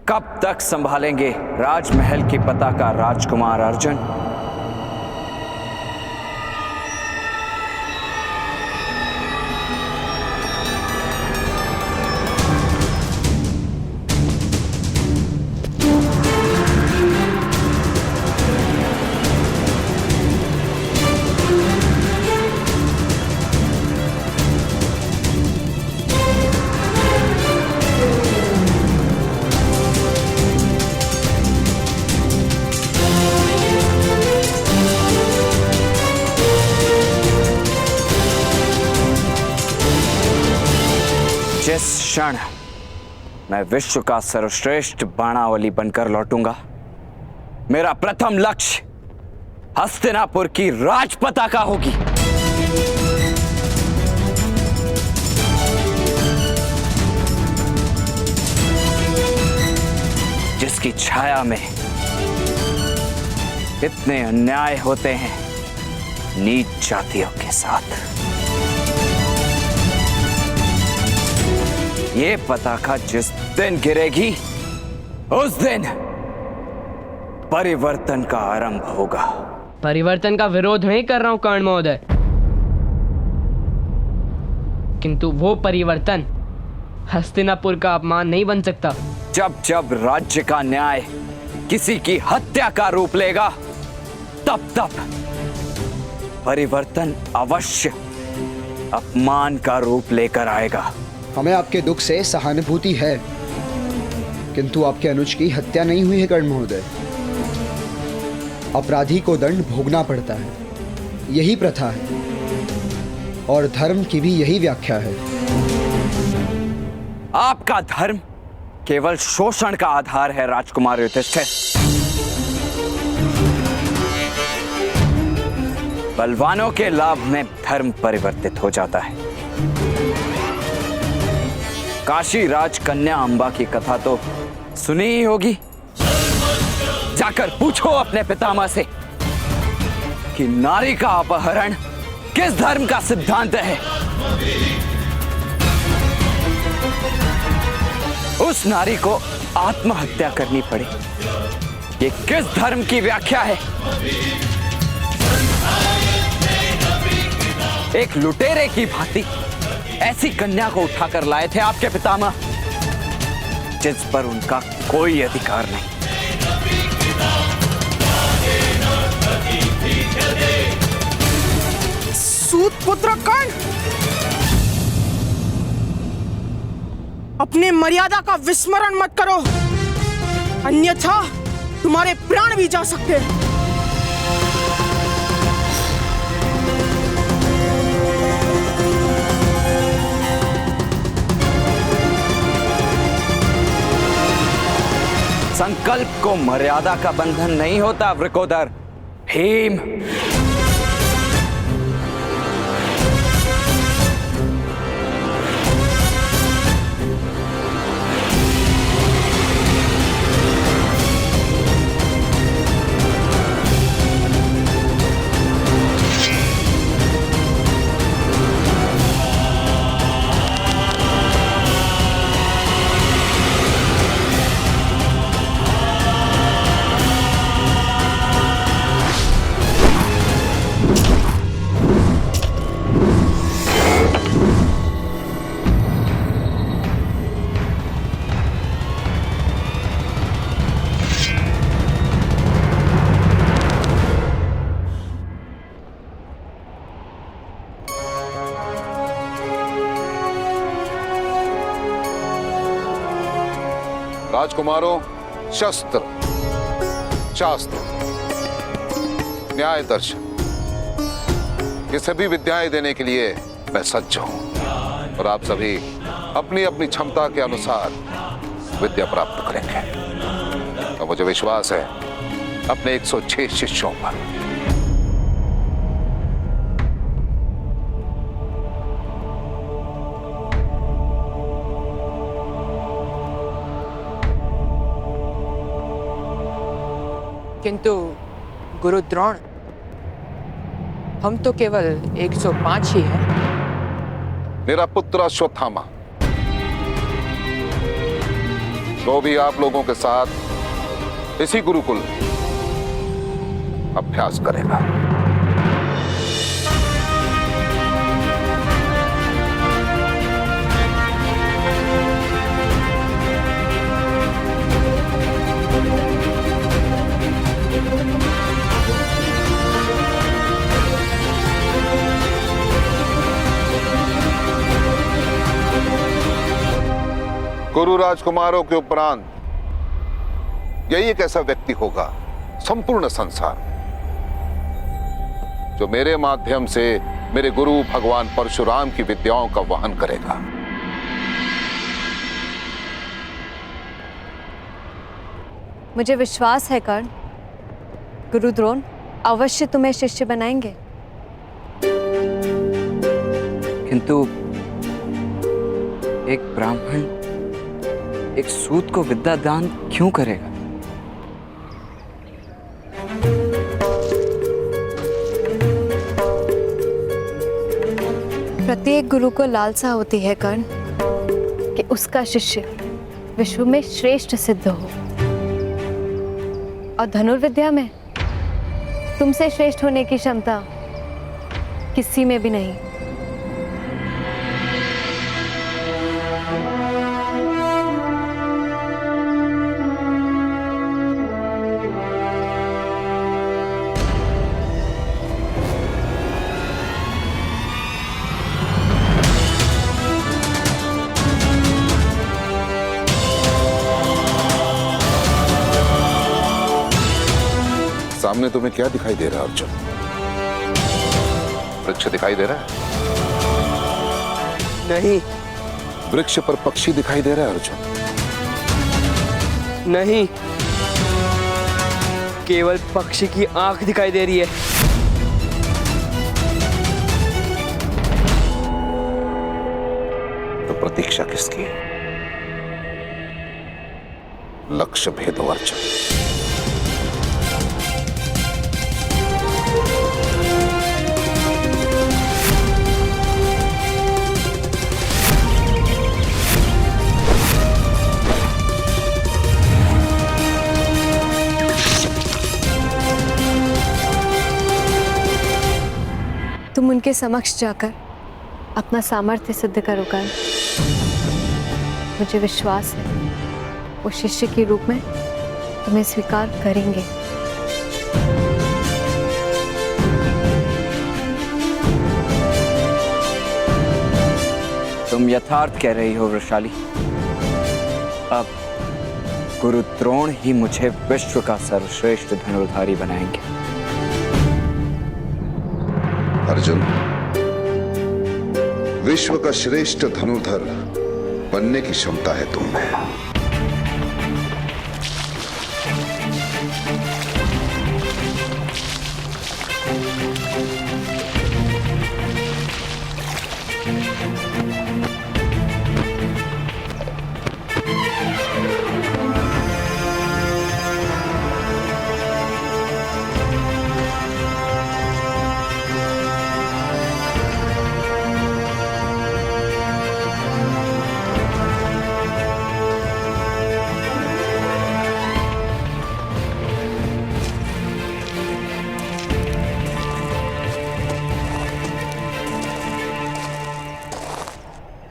कब तक संभालेंगे राजमहल की पताका राजकुमार अर्जुन? जिस क्षण मैं विश्व का सर्वश्रेष्ठ बाणावली बनकर लौटूंगा, मेरा प्रथम लक्ष्य हस्तिनापुर की राजपताका होगी। जिसकी छाया में इतने अन्याय होते हैं नीच जातियों के साथ। ये पताका जिस दिन गिरेगी उस दिन परिवर्तन का आरंभ होगा। परिवर्तन का विरोध नहीं कर रहा हूं कर्ण महोदय, किंतु वो परिवर्तन हस्तिनापुर का अपमान नहीं बन सकता। जब जब राज्य का न्याय किसी की हत्या का रूप लेगा, तब तब परिवर्तन अवश्य अपमान का रूप लेकर आएगा। हमें आपके दुख से सहानुभूति है, किंतु आपके अनुज की हत्या नहीं हुई है कर्ण महोदय। अपराधी को दंड भोगना पड़ता है, यही प्रथा है, और धर्म की भी यही व्याख्या है। आपका धर्म केवल शोषण का आधार है राजकुमार युधिष्ठिर। बलवानों के लाभ में धर्म परिवर्तित हो जाता है। काशी राजकन्या अंबा की कथा तो सुनी ही होगी। जाकर पूछो अपने पितामह से कि नारी का अपहरण किस धर्म का सिद्धांत है। उस नारी को आत्महत्या करनी पड़ी, ये किस धर्म की व्याख्या है? एक लुटेरे की भांति ऐसी कन्या को उठाकर लाए थे आपके पितामह, जिस पर उनका कोई अधिकार नहीं। सूत पुत्र कर्ण, अपने मर्यादा का विस्मरण मत करो, अन्यथा तुम्हारे प्राण भी जा सकते हैं। संकल्प को मर्यादा का बंधन नहीं होता वृकोदर। भीम, राजकुमारों, शस्त्र, शास्त्र, न्याय दर्शन, ये सभी विद्याएं देने के लिए मैं सज्ज हूं, और आप सभी अपनी अपनी क्षमता के अनुसार विद्या प्राप्त करेंगे। और मुझे विश्वास है अपने 106 शिष्यों पर। किंतु गुरु द्रोण, हम तो केवल 105 ही हैं। मेरा पुत्र अश्वत्थामा तो भी आप लोगों के साथ इसी गुरुकुल अभ्यास करेगा। गुरु राजकुमारों के उपरांत यही एक ऐसा व्यक्ति होगा संपूर्ण संसार जो मेरे माध्यम से मेरे गुरु भगवान परशुराम की विद्याओं का वहन करेगा। मुझे विश्वास है कर्ण, गुरु द्रोण अवश्य तुम्हें शिष्य बनाएंगे। किंतु एक ब्राह्मण एक सूत को विद्या दान क्यों करेगा? प्रत्येक गुरु को लालसा होती है कर्ण कि उसका शिष्य विश्व में श्रेष्ठ सिद्ध हो, और धनुर्विद्या में तुमसे श्रेष्ठ होने की क्षमता किसी में भी नहीं। सामने तुम्हें क्या दिखाई दे रहा है अर्जुन? वृक्ष दिखाई दे रहा है? नहीं वृक्ष पर पक्षी दिखाई दे रहा है अर्जुन? नहीं, केवल पक्षी की आंख दिखाई दे रही है। तो प्रतीक्षा किसकी है? लक्ष्य भेदो अर्जुन। तुम उनके समक्ष जाकर अपना सामर्थ्य सिद्ध करो कर्ण। मुझे विश्वास है वो शिष्य के रूप में तुम्हें स्वीकार करेंगे। तुम यथार्थ कह रही हो वृषाली। अब गुरु द्रोण ही मुझे विश्व का सर्वश्रेष्ठ धनुर्धारी बनाएंगे। अर्जुन, विश्व का श्रेष्ठ धनुर्धर बनने की क्षमता है तुम में।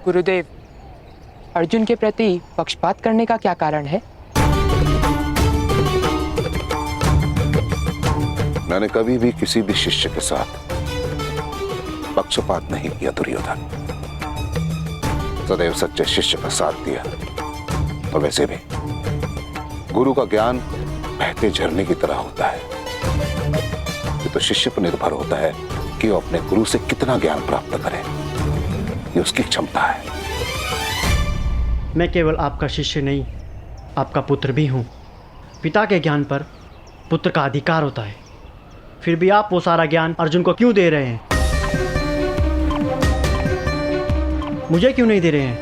गुरुदेव, अर्जुन के प्रति पक्षपात करने का क्या कारण है? मैंने कभी भी किसी भी शिष्य के साथ पक्षपात नहीं किया दुर्योधन। सदैव सच्चे शिष्य का साथ दिया। और वैसे भी गुरु का ज्ञान बहते झरने की तरह होता है। ये तो शिष्य पर निर्भर होता है कि वो अपने गुरु से कितना ज्ञान प्राप्त करे। ये उसकी क्षमता है। मैं केवल आपका शिष्य नहीं, आपका पुत्र भी हूँ। पिता के ज्ञान पर पुत्र का अधिकार होता है। फिर भी आप वो सारा ज्ञान अर्जुन को क्यों दे रहे हैं? मुझे क्यों नहीं दे रहे हैं?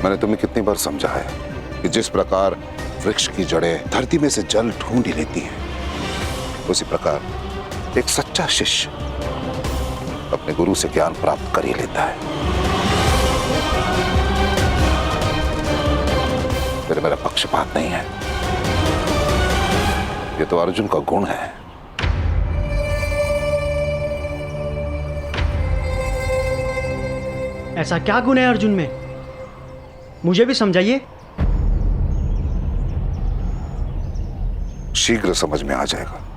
मैंने तुम्हें कितनी बार समझाया है कि जिस प्रकार वृक्ष की जड़ें धरती में से जल ढूंढ ही लेती हैं, उसी प्रकार एक सच्चा शिष्य अपने गुरु से ज्ञान प्राप्त कर ही लेता है। मेरा पक्षपात नहीं है, ये तो अर्जुन का गुण है। ऐसा क्या गुण है अर्जुन में, मुझे भी समझाइए। शीघ्र समझ में आ जाएगा।